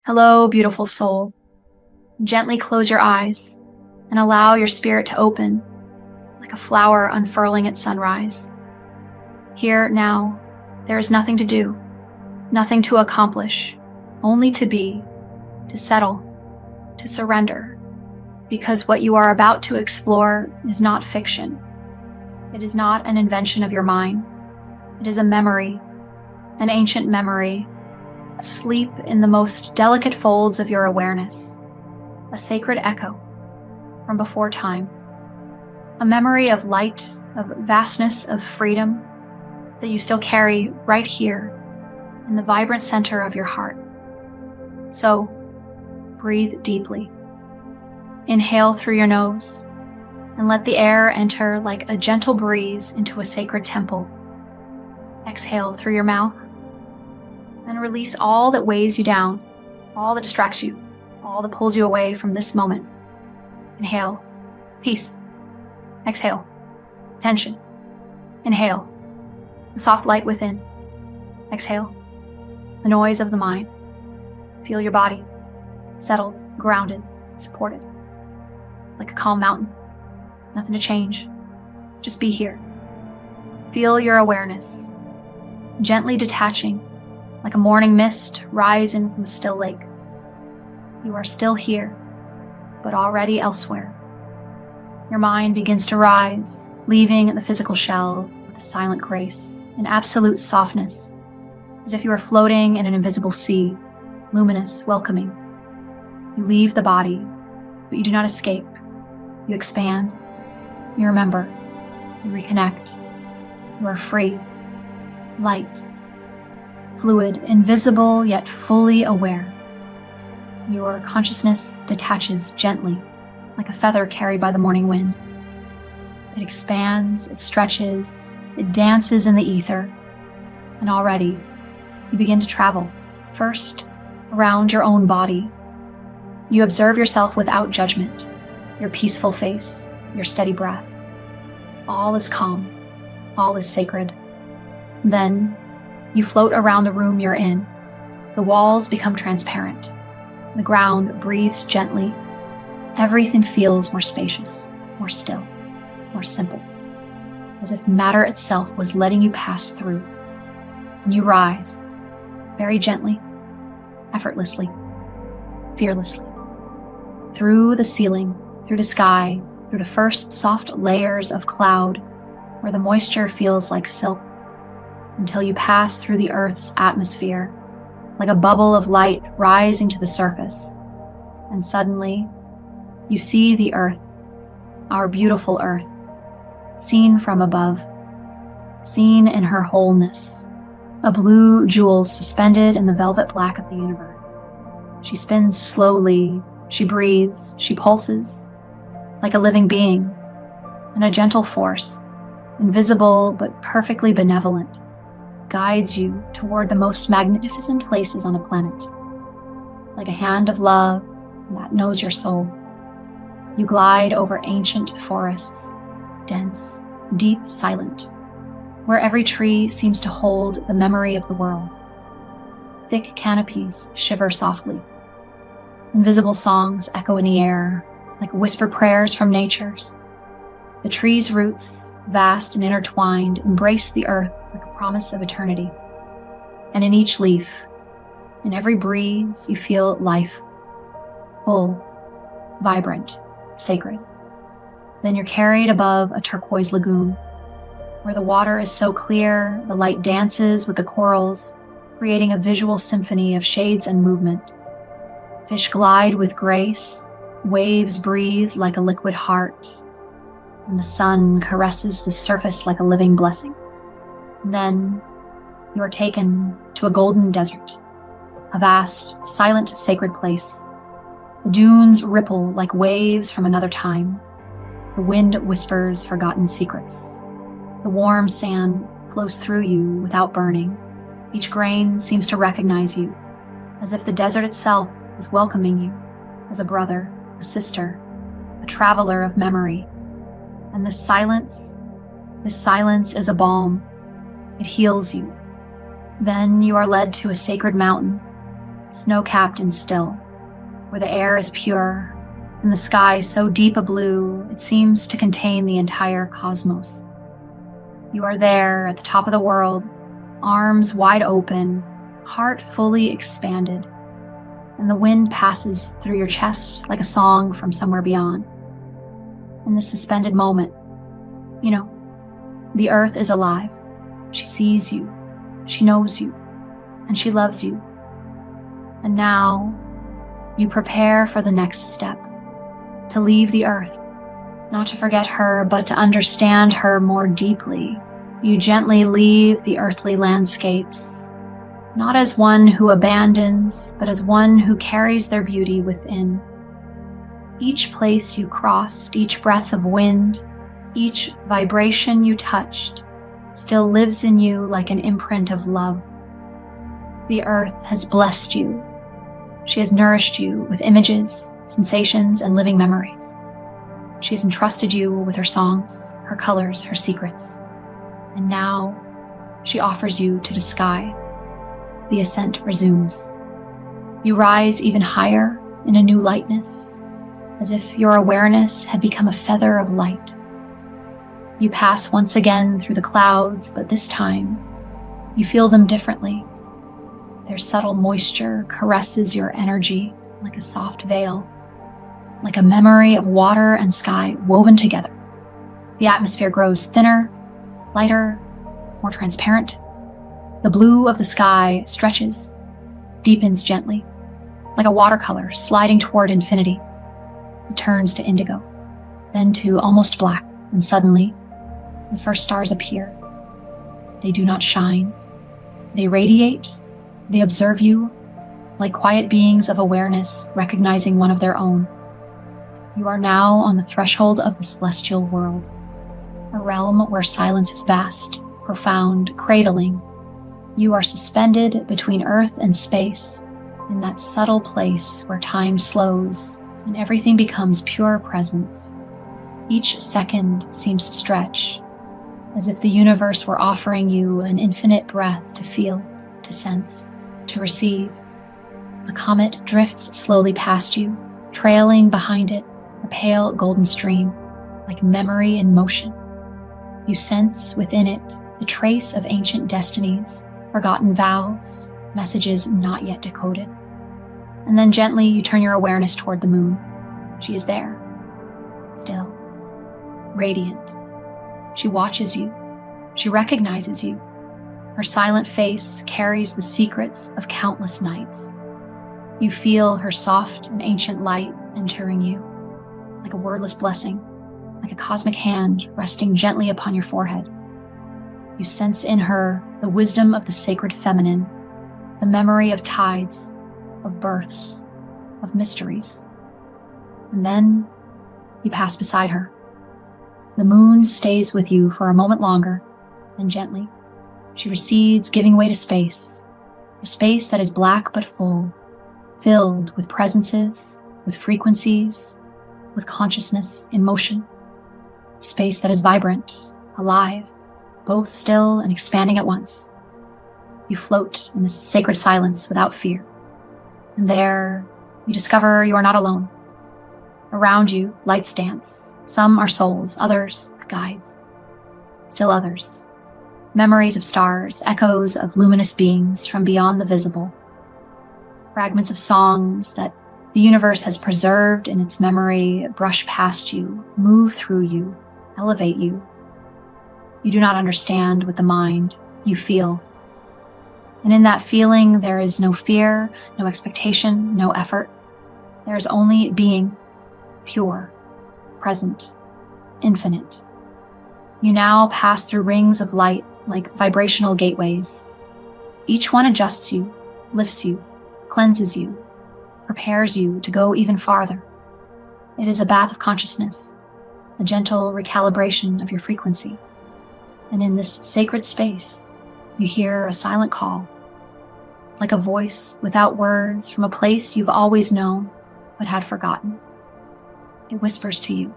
Hello, beautiful soul. Gently close your eyes and allow your spirit to open like a flower unfurling at sunrise. Here, now, there is nothing to do, nothing to accomplish, only to be, to settle, to surrender, because what you are about to explore is not fiction. It is not an invention of your mind. It is a memory, an ancient memory, asleep in the most delicate folds of your awareness, a sacred echo from before time, a memory of light, of vastness, of freedom that you still carry right here in the vibrant center of your heart. So, breathe deeply. Inhale through your nose and let the air enter like a gentle breeze into a sacred temple. Exhale through your mouth and release all that weighs you down, all that distracts you, all that pulls you away from this moment. Inhale, peace. Exhale, tension. Inhale, the soft light within. Exhale, the noise of the mind. Feel your body, settled, grounded, supported, like a calm mountain. Nothing to change, just be here. Feel your awareness, gently detaching, like a morning mist rising from a still lake. You are still here, but already elsewhere. Your mind begins to rise, leaving the physical shell with a silent grace, an absolute softness, as if you are floating in an invisible sea, luminous, welcoming. You leave the body, but you do not escape. You expand, you remember, you reconnect. You are free, light, fluid, invisible, yet fully aware. Your consciousness detaches gently, like a feather carried by the morning wind. It expands, it stretches, it dances in the ether, and already you begin to travel, first around your own body. You observe yourself without judgment, your peaceful face, your steady breath. All is calm, all is sacred. Then you float around the room you're in. The walls become transparent. The ground breathes gently. Everything feels more spacious, more still, more simple, as if matter itself was letting you pass through. And you rise, very gently, effortlessly, fearlessly, through the ceiling, through the sky, through the first soft layers of cloud, where the moisture feels like silk, until you pass through the Earth's atmosphere, like a bubble of light rising to the surface. And suddenly, you see the Earth, our beautiful Earth, seen from above, seen in her wholeness, a blue jewel suspended in the velvet black of the universe. She spins slowly, she breathes, she pulses, like a living being, and a gentle force, invisible but perfectly benevolent, guides you toward the most magnificent places on the planet. Like a hand of love that knows your soul, you glide over ancient forests, dense, deep, silent, where every tree seems to hold the memory of the world. Thick canopies shiver softly. Invisible songs echo in the air, like whisper prayers from nature's. The tree's roots, vast and intertwined, embrace the earth like a promise of eternity. And in each leaf, in every breeze, you feel life, full, vibrant, sacred. Then you're carried above a turquoise lagoon, where the water is so clear, the light dances with the corals, creating a visual symphony of shades and movement. Fish glide with grace, waves breathe like a liquid heart, and the sun caresses the surface like a living blessing. And then you are taken to a golden desert, a vast, silent, sacred place. The dunes ripple like waves from another time. The wind whispers forgotten secrets. The warm sand flows through you without burning. Each grain seems to recognize you, as if the desert itself is welcoming you as a brother, a sister, a traveler of memory. And this silence is a balm. It heals you. Then you are led to a sacred mountain, snow-capped and still, where the air is pure and the sky so deep a blue it seems to contain the entire cosmos. You are there at the top of the world, arms wide open, heart fully expanded, and the wind passes through your chest like a song from somewhere beyond. In this suspended moment, you know, the earth is alive. She sees you, she knows you, and she loves you. And now, you prepare for the next step, to leave the earth, not to forget her, but to understand her more deeply. You gently leave the earthly landscapes, not as one who abandons, but as one who carries their beauty within. Each place you crossed, each breath of wind, each vibration you touched, still lives in you like an imprint of love. The earth has blessed you. She has nourished you with images, sensations, and living memories. She has entrusted you with her songs, her colors, her secrets. And now, she offers you to the sky. The ascent resumes. You rise even higher in a new lightness, as if your awareness had become a feather of light. You pass once again through the clouds, but this time, you feel them differently. Their subtle moisture caresses your energy like a soft veil, like a memory of water and sky woven together. The atmosphere grows thinner, lighter, more transparent. The blue of the sky stretches, deepens gently, like a watercolor sliding toward infinity. It turns to indigo, then to almost black, and suddenly, the first stars appear. They do not shine. They radiate. They observe you, like quiet beings of awareness recognizing one of their own. You are now on the threshold of the celestial world, a realm where silence is vast, profound, cradling. You are suspended between earth and space, in that subtle place where time slows and everything becomes pure presence. Each second seems to stretch, as if the universe were offering you an infinite breath to feel, to sense, to receive. A comet drifts slowly past you, trailing behind it a pale golden stream, like memory in motion. You sense within it the trace of ancient destinies, forgotten vows, messages not yet decoded. And then gently you turn your awareness toward the moon. She is there, still, radiant. She watches you. She recognizes you. Her silent face carries the secrets of countless nights. You feel her soft and ancient light entering you, like a wordless blessing, like a cosmic hand resting gently upon your forehead. You sense in her the wisdom of the sacred feminine, the memory of tides, of births, of mysteries. And then you pass beside her. The moon stays with you for a moment longer, then gently, she recedes, giving way to space, a space that is black but full, filled with presences, with frequencies, with consciousness in motion. A space that is vibrant, alive, both still and expanding at once. You float in this sacred silence without fear. And there, you discover you are not alone. Around you, lights dance. Some are souls, others guides. Still others. Memories of stars, echoes of luminous beings from beyond the visible. Fragments of songs that the universe has preserved in its memory brush past you, move through you, elevate you. You do not understand with the mind, you feel. And in that feeling, there is no fear, no expectation, no effort. There is only being, pure, present, infinite. You now pass through rings of light like vibrational gateways. Each one adjusts you, lifts you, cleanses you, prepares you to go even farther. It is a bath of consciousness, a gentle recalibration of your frequency. And in this sacred space, you hear a silent call, like a voice without words from a place you've always known but had forgotten. It whispers to you,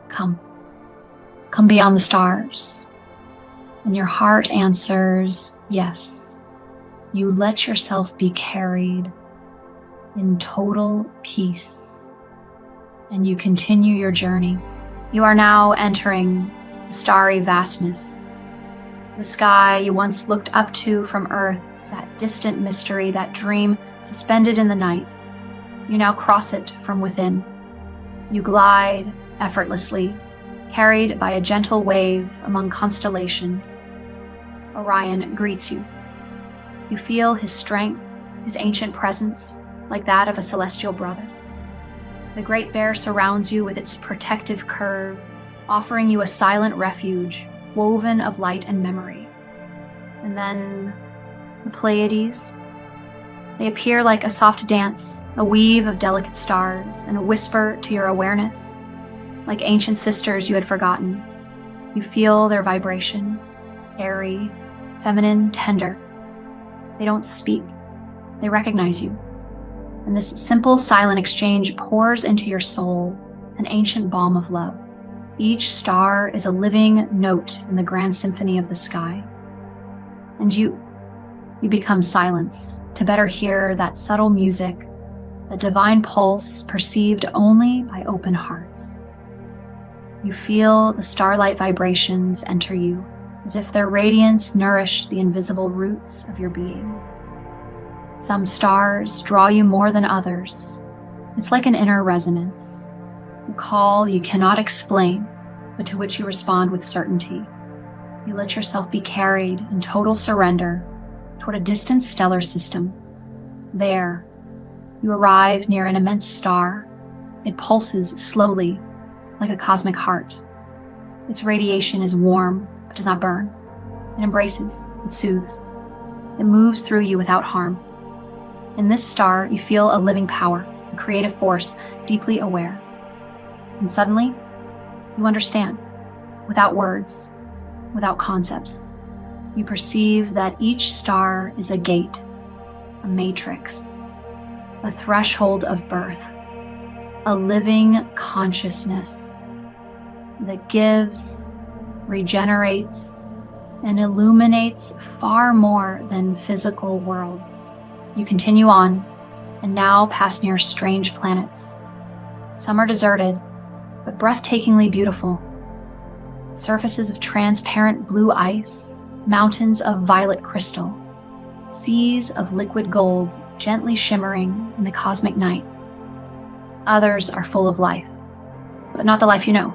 come beyond the stars. And your heart answers, yes. You let yourself be carried in total peace. And you continue your journey. You are now entering the starry vastness. The sky you once looked up to from Earth, that distant mystery, that dream suspended in the night. You now cross it from within. You glide effortlessly, carried by a gentle wave among constellations. Orion greets you. You feel his strength, his ancient presence, like that of a celestial brother. The Great Bear surrounds you with its protective curve, offering you a silent refuge, woven of light and memory. And then the Pleiades. They appear like a soft dance, a weave of delicate stars, and a whisper to your awareness. Like ancient sisters you had forgotten, you feel their vibration, airy, feminine, tender. They don't speak, they recognize you. And this simple, silent exchange pours into your soul an ancient balm of love. Each star is a living note in the grand symphony of the sky. And you become silence to better hear that subtle music, the divine pulse perceived only by open hearts. You feel the starlight vibrations enter you, as if their radiance nourished the invisible roots of your being. Some stars draw you more than others. It's like an inner resonance, a call you cannot explain, but to which you respond with certainty. You let yourself be carried in total surrender toward a distant stellar system. There, you arrive near an immense star. It pulses slowly, like a cosmic heart. Its radiation is warm, but does not burn. It embraces, it soothes. It moves through you without harm. In this star, you feel a living power, a creative force, deeply aware. And suddenly, you understand, without words, without concepts. You perceive that each star is a gate, a matrix, a threshold of birth, a living consciousness that gives, regenerates, and illuminates far more than physical worlds. You continue on, and now pass near strange planets. Some are deserted, but breathtakingly beautiful. Surfaces of transparent blue ice, mountains of violet crystal, seas of liquid gold gently shimmering in the cosmic night. Others are full of life, but not the life you know.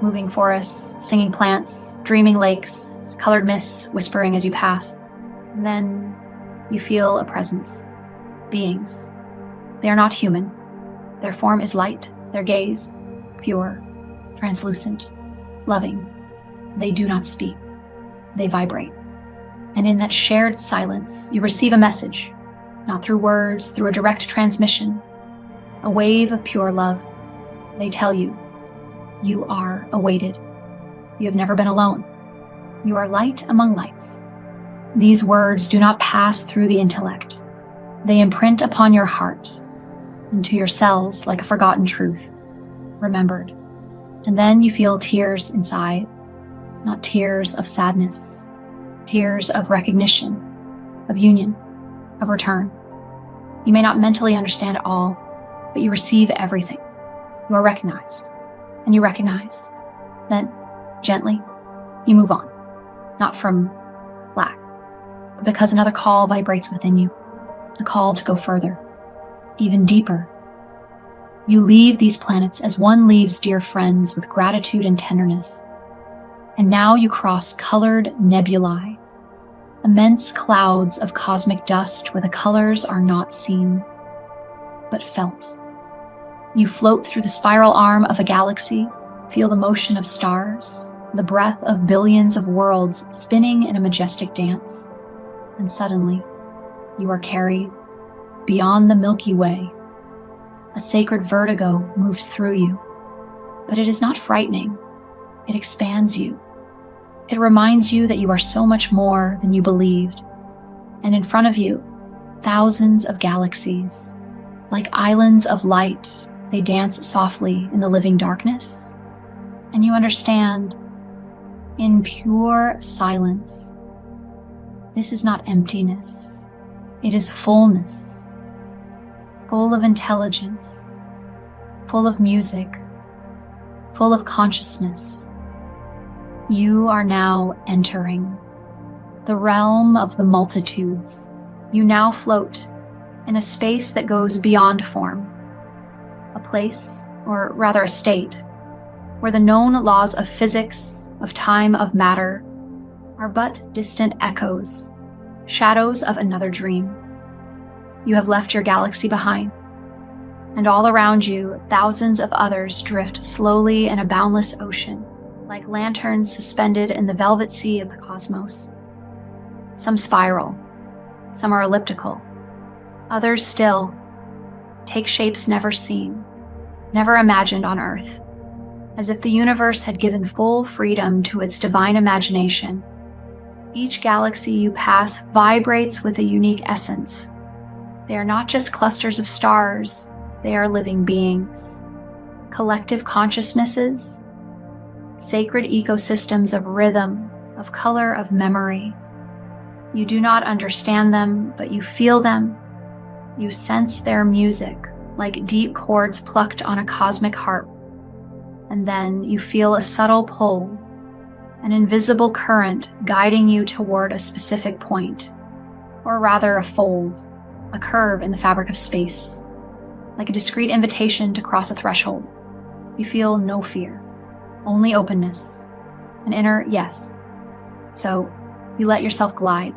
Moving forests, singing plants, dreaming lakes, colored mists whispering as you pass. And then you feel a presence. Beings. They are not human. Their form is light, their gaze, pure, translucent, loving. They do not speak. They vibrate. And in that shared silence, you receive a message, not through words, through a direct transmission, a wave of pure love. They tell you, you are awaited. You have never been alone. You are light among lights. These words do not pass through the intellect. They imprint upon your heart, into your cells like a forgotten truth, remembered. And then you feel tears inside, not tears of sadness, tears of recognition, of union, of return. You may not mentally understand all, but you receive everything. You are recognized, and you recognize. Then, gently, you move on, not from lack, but because another call vibrates within you, a call to go further, even deeper. You leave these planets as one leaves dear friends with gratitude and tenderness. And now you cross colored nebulae, immense clouds of cosmic dust where the colors are not seen, but felt. You float through the spiral arm of a galaxy, feel the motion of stars, the breath of billions of worlds spinning in a majestic dance. And suddenly, you are carried beyond the Milky Way. A sacred vertigo moves through you, but it is not frightening. It expands you. It reminds you that you are so much more than you believed. And in front of you, thousands of galaxies, like islands of light, they dance softly in the living darkness. And you understand, in pure silence, this is not emptiness. It is fullness full of intelligence, full of music, full of consciousness. You are now entering the realm of the multitudes. You now float in a space that goes beyond form, a place, or rather a state, where the known laws of physics, of time, of matter, are but distant echoes, shadows of another dream. You have left your galaxy behind, and all around you, thousands of others drift slowly in a boundless ocean, like lanterns suspended in the velvet sea of the cosmos. Some spiral, some are elliptical, others still take shapes never seen, never imagined on Earth, as if the universe had given full freedom to its divine imagination. Each galaxy you pass vibrates with a unique essence. They are not just clusters of stars, they are living beings, collective consciousnesses, sacred ecosystems of rhythm, of color, of memory. You do not understand them, but you feel them. You sense their music, like deep chords plucked on a cosmic harp. And then you feel a subtle pull, an invisible current guiding you toward a specific point, or rather a fold, a curve in the fabric of space, like a discreet invitation to cross a threshold. You feel no fear, only openness, an inner yes. So you let yourself glide,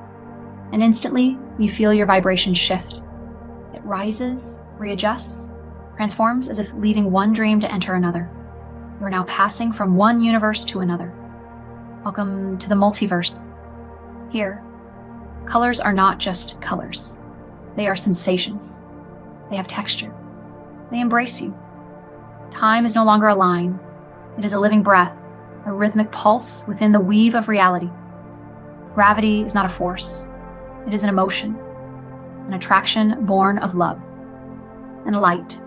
and instantly you feel your vibration shift. It rises, readjusts, transforms as if leaving one dream to enter another. You are now passing from one universe to another. Welcome to the multiverse. Here, colors are not just colors. They are sensations. They have texture. They embrace you. Time is no longer a line. It is a living breath, a rhythmic pulse within the weave of reality. Gravity is not a force. It is an emotion, an attraction born of love. And light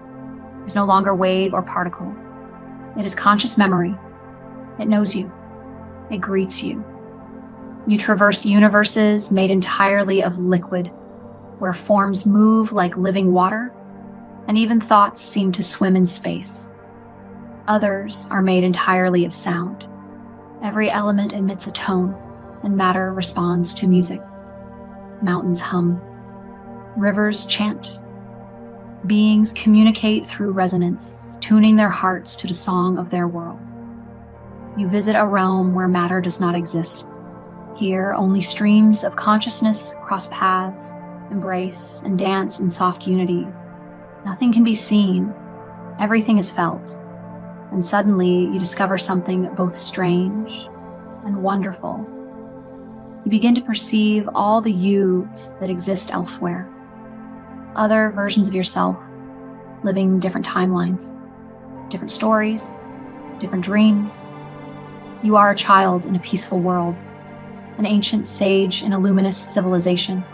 is no longer wave or particle. It is conscious memory. It knows you. It greets you. You traverse universes made entirely of liquid, where forms move like living water, and even thoughts seem to swim in space. Others are made entirely of sound. Every element emits a tone, and matter responds to music. Mountains hum. Rivers chant. Beings communicate through resonance, tuning their hearts to the song of their world. You visit a realm where matter does not exist. Here, only streams of consciousness cross paths, embrace, and dance in soft unity. Nothing can be seen. Everything is felt. And suddenly, you discover something both strange and wonderful. You begin to perceive all the yous that exist elsewhere. Other versions of yourself, living different timelines, different stories, different dreams. You are a child in a peaceful world, an ancient sage in a luminous civilization,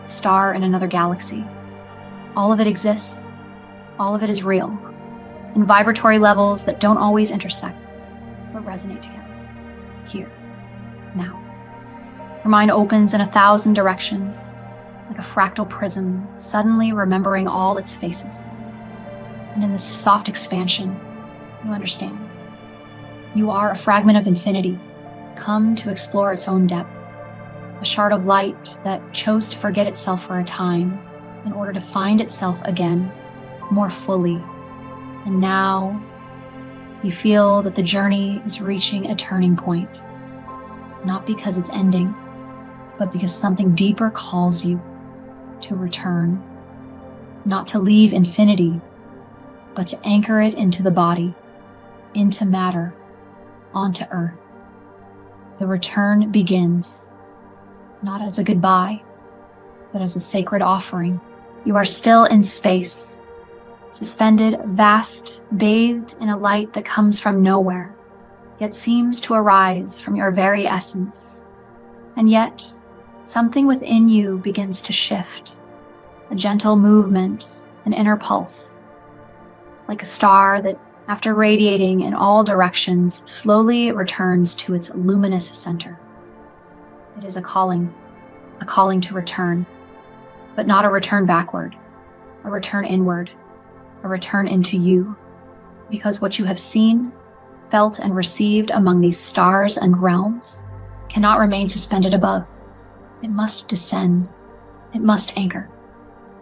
a star in another galaxy. All of it exists. All of it is real, in vibratory levels that don't always intersect, but resonate together, here, now. Your mind opens in 1,000 directions, like a fractal prism, suddenly remembering all its faces. And in this soft expansion, you understand. You are a fragment of infinity, come to explore its own depth, a shard of light that chose to forget itself for a time in order to find itself again, more fully. And now, you feel that the journey is reaching a turning point, not because it's ending, but because something deeper calls you to return, not to leave infinity, but to anchor it into the body, into matter, onto Earth. The return begins, not as a goodbye, but as a sacred offering. You are still in space, suspended, vast, bathed in a light that comes from nowhere, yet seems to arise from your very essence. And yet, something within you begins to shift, a gentle movement, an inner pulse, like a star that, after radiating in all directions, slowly returns to its luminous center. It is a calling to return, but not a return backward, a return inward, a return into you, because what you have seen, felt, and received among these stars and realms cannot remain suspended above. It must descend. It must anchor.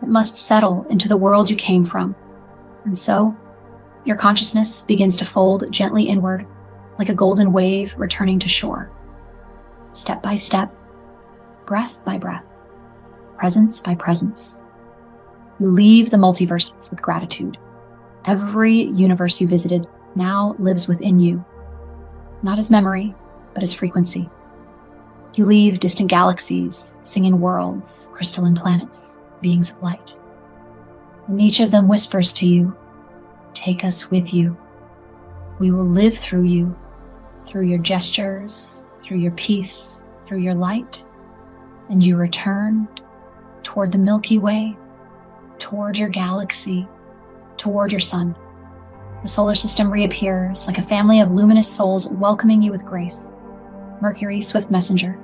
It must settle into the world you came from. And so, your consciousness begins to fold gently inward, like a golden wave returning to shore. Step by step, breath by breath, presence by presence. You leave the multiverses with gratitude. Every universe you visited now lives within you, not as memory, but as frequency. You leave distant galaxies, singing worlds, crystalline planets, beings of light. And each of them whispers to you, take us with you. We will live through you, through your gestures, through your peace, through your light, and you return toward the Milky Way, toward your galaxy, toward your sun. The solar system reappears like a family of luminous souls welcoming you with grace. Mercury, swift messenger.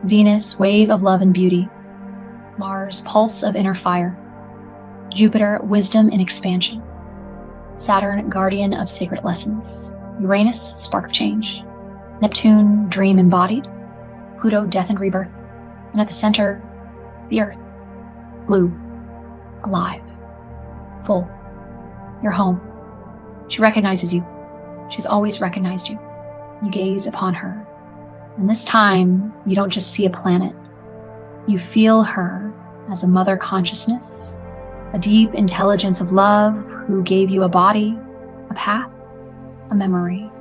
Venus, wave of love and beauty. Mars, pulse of inner fire. Jupiter, wisdom in expansion. Saturn, guardian of sacred lessons. Uranus, spark of change. Neptune, dream embodied. Pluto, death and rebirth. And at the center, the Earth. Blue, alive, full. Your home. She recognizes you. She's always recognized you. You gaze upon her. And this time, you don't just see a planet. You feel her as a mother consciousness, a deep intelligence of love who gave you a body, a path, a memory.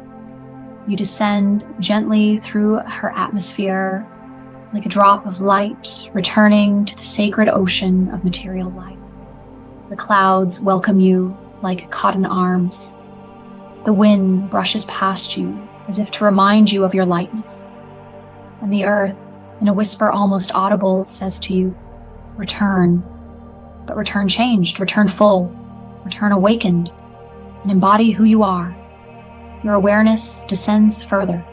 You descend gently through her atmosphere like a drop of light returning to the sacred ocean of material life. The clouds welcome you like caught in arms. The wind brushes past you as if to remind you of your lightness. And the earth, in a whisper almost audible, says to you, return, but return changed, return full, return awakened, and embody who you are. Your awareness descends further.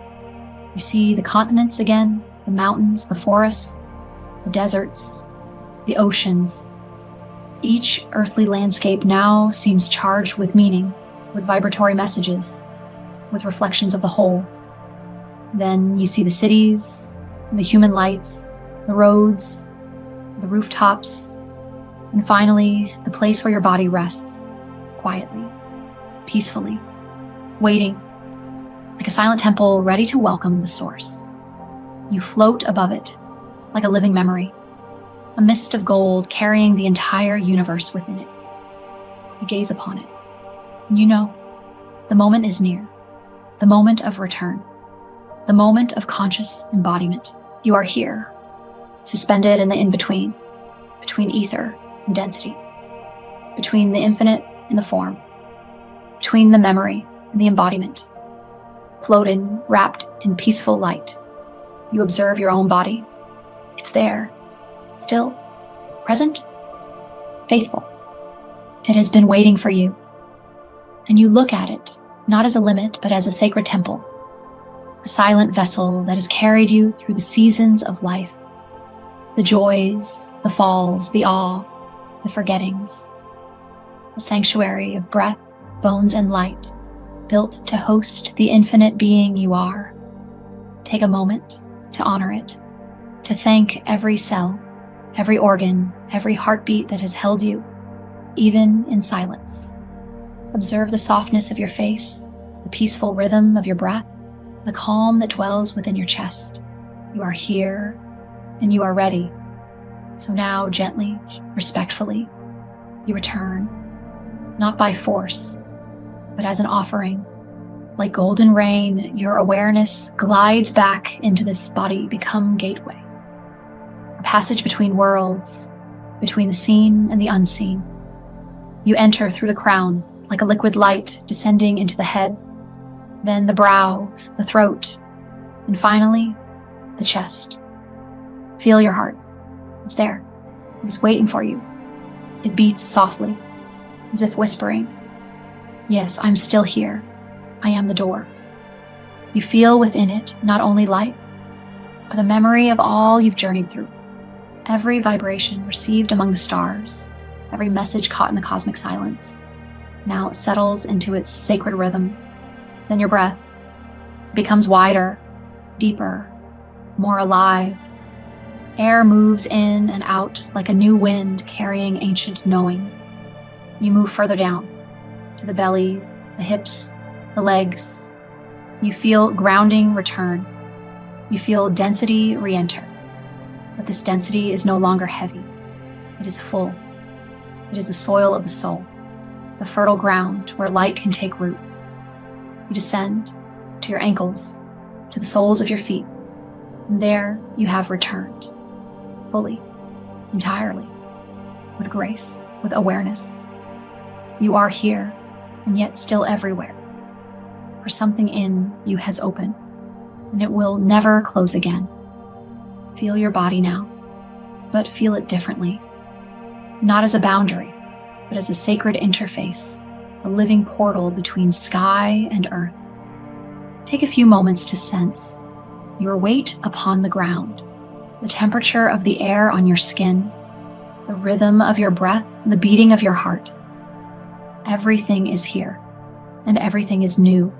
You see the continents again, the mountains, the forests, the deserts, the oceans. Each earthly landscape now seems charged with meaning, with vibratory messages, with reflections of the whole. Then you see the cities, the human lights, the roads, the rooftops, and finally, the place where your body rests, quietly, peacefully, waiting, like a silent temple ready to welcome the source. You float above it, like a living memory, a mist of gold carrying the entire universe within it. You gaze upon it, and you know, the moment is near, the moment of return, the moment of conscious embodiment. You are here, suspended in the in-between, between ether and density, between the infinite and the form, between the memory and the embodiment, floating, wrapped in peaceful light. You observe your own body. It's there, still, present, faithful. It has been waiting for you. And you look at it, not as a limit, but as a sacred temple, a silent vessel that has carried you through the seasons of life, the joys, the falls, the awe, the forgettings, a sanctuary of breath, bones, and light, built to host the infinite being you are. Take a moment to honor it, to thank every cell, every organ, every heartbeat that has held you, even in silence. Observe the softness of your face, the peaceful rhythm of your breath, the calm that dwells within your chest. You are here, and you are ready. So now, gently, respectfully, you return, not by force, but as an offering. Like golden rain, your awareness glides back into this body, become gateway. A passage between worlds, between the seen and the unseen. You enter through the crown, like a liquid light descending into the head, then the brow, the throat, and finally, the chest. Feel your heart. It's there. It was waiting for you. It beats softly, as if whispering, yes, I'm still here. I am the door. You feel within it not only light, but a memory of all you've journeyed through, every vibration received among the stars, every message caught in the cosmic silence, now settles into its sacred rhythm. Then your breath becomes wider, deeper, more alive. Air moves in and out like a new wind carrying ancient knowing. You move further down to the belly, the hips, the legs. You feel grounding return. You feel density re-enter. But this density is no longer heavy. It is full. It is the soil of the soul, the fertile ground where light can take root. You descend to your ankles, to the soles of your feet, and there you have returned, fully, entirely, with grace, with awareness. You are here, and yet still everywhere, for something in you has opened, and it will never close again. Feel your body now, but feel it differently, not as a boundary, but as a sacred interface, a living portal between sky and earth. Take a few moments to sense your weight upon the ground, the temperature of the air on your skin, the rhythm of your breath, the beating of your heart. Everything is here, and everything is new.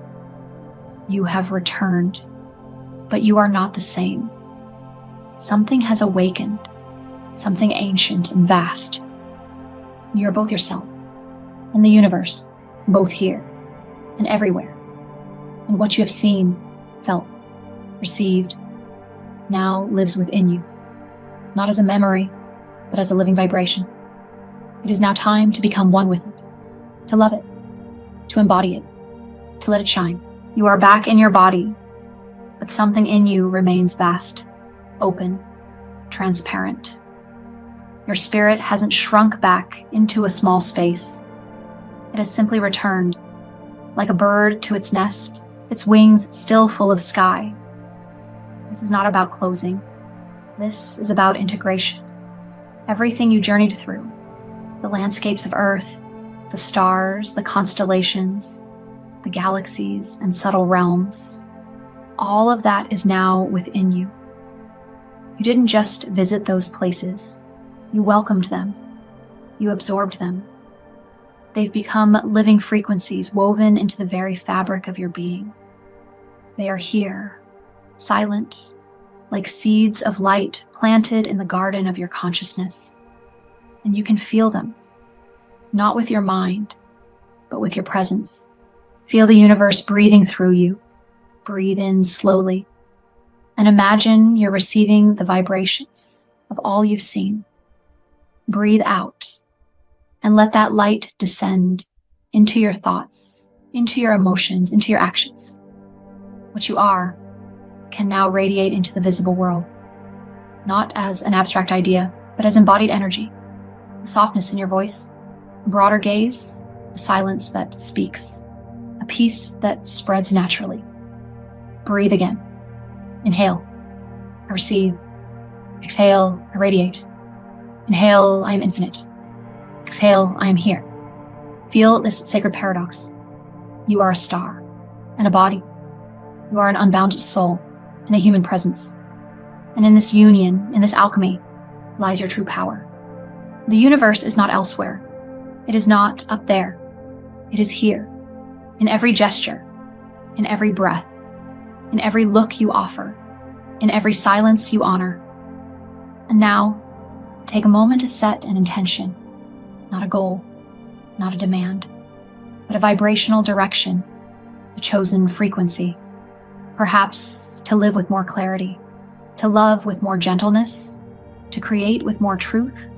You have returned, but you are not the same. Something has awakened, something ancient and vast. You are both yourself and the universe, both here and everywhere. And what you have seen, felt, received, now lives within you, not as a memory, but as a living vibration. It is now time to become one with it, to love it, to embody it, to let it shine. You are back in your body, but something in you remains vast, open, transparent. Your spirit hasn't shrunk back into a small space. It has simply returned, like a bird to its nest, its wings still full of sky. This is not about closing. This is about integration. Everything you journeyed through, the landscapes of Earth, the stars, the constellations, the galaxies and subtle realms, all of that is now within you. You didn't just visit those places. You welcomed them. You absorbed them. They've become living frequencies woven into the very fabric of your being. They are here, silent, like seeds of light planted in the garden of your consciousness. And you can feel them, not with your mind, but with your presence. Feel the universe breathing through you. Breathe in slowly, and imagine you're receiving the vibrations of all you've seen. Breathe out, and let that light descend into your thoughts, into your emotions, into your actions. What you are can now radiate into the visible world, not as an abstract idea, but as embodied energy, a softness in your voice, a broader gaze, a silence that speaks, a peace that spreads naturally. Breathe again. Inhale, I receive. Exhale, I radiate. Inhale, I am infinite. Exhale, I am here. Feel this sacred paradox. You are a star and a body. You are an unbounded soul and a human presence. And in this union, in this alchemy, lies your true power. The universe is not elsewhere. It is not up there. It is here, in every gesture, in every breath, in every look you offer, in every silence you honor. And now, take a moment to set an intention, not a goal, not a demand, but a vibrational direction, a chosen frequency. Perhaps to live with more clarity, to love with more gentleness, to create with more truth,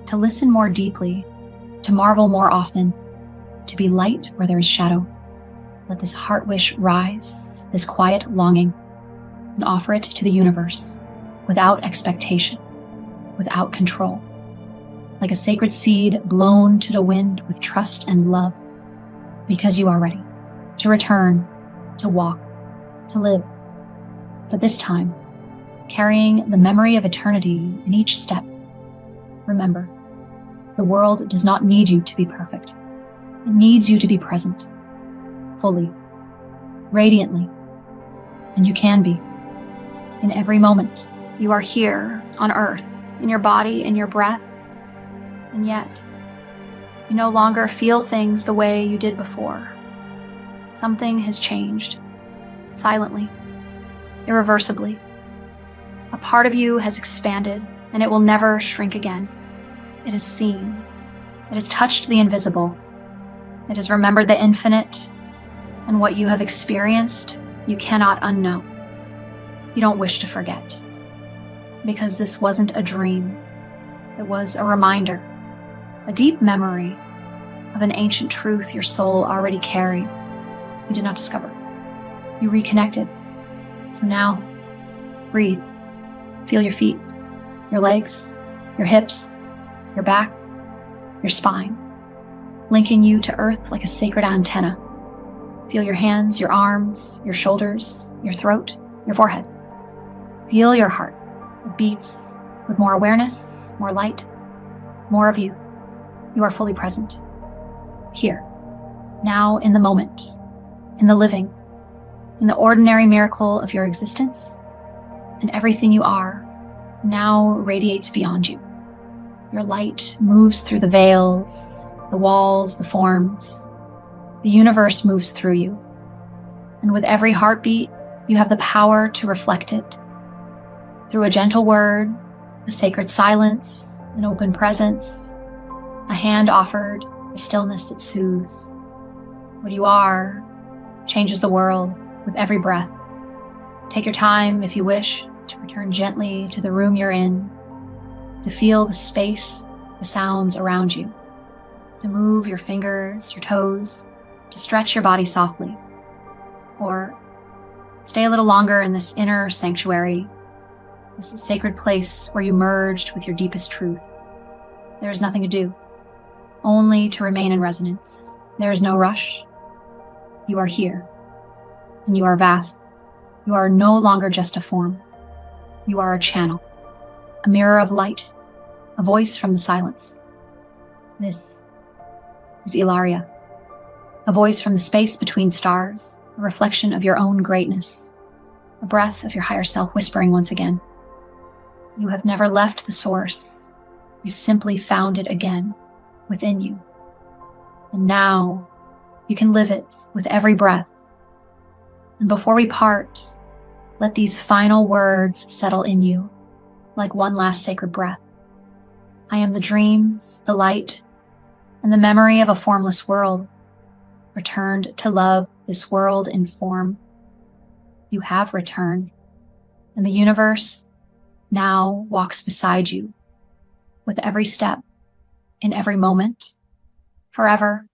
to listen more deeply, to marvel more often, to be light where there is shadow. Let this heart wish rise, this quiet longing, and offer it to the universe without expectation, without control, like a sacred seed blown to the wind with trust and love, because you are ready to return, to walk, to live. But this time, carrying the memory of eternity in each step. Remember, the world does not need you to be perfect. It needs you to be present, fully, radiantly, and you can be. In every moment, you are here on earth, in your body, in your breath, and yet You no longer feel things the way you did before. Something has changed, silently, irreversibly. A part of you has expanded, and it will never shrink again. It has seen. It has touched the invisible. It has remembered the infinite, and what you have experienced, you cannot unknow. You don't wish to forget, because this wasn't a dream. It was a reminder, a deep memory of an ancient truth your soul already carried. You did not discover. You reconnected. So now, breathe. Feel your feet, your legs, your hips, your back, your spine, linking you to earth like a sacred antenna. Feel your hands, your arms, your shoulders, your throat, your forehead. Feel your heart. It beats with more awareness, more light, more of you. You are fully present. Here, now in the moment, in the living, in the ordinary miracle of your existence, and everything you are now radiates beyond you. Your light moves through the veils, the walls, the forms. The universe moves through you. And with every heartbeat, you have the power to reflect it. Through a gentle word, a sacred silence, an open presence, a hand offered, a stillness that soothes. What you are changes the world with every breath. Take your time, if you wish, to return gently to the room you're in, to feel the space, the sounds around you, to move your fingers, your toes, to stretch your body softly, or stay a little longer in this inner sanctuary, this sacred place where you merged with your deepest truth. There is nothing to do, only to remain in resonance. There is no rush. You are here, and you are vast. You are no longer just a form. You are a channel, a mirror of light, a voice from the silence. This is Elaria, a voice from the space between stars, a reflection of your own greatness, a breath of your higher self whispering once again. You have never left the source. You simply found it again within you. And now you can live it with every breath. And before we part, let these final words settle in you like one last sacred breath. I am the dreams, the light, and the memory of a formless world, returned to love this world in form. You have returned, and the universe now walks beside you with every step, in every moment, forever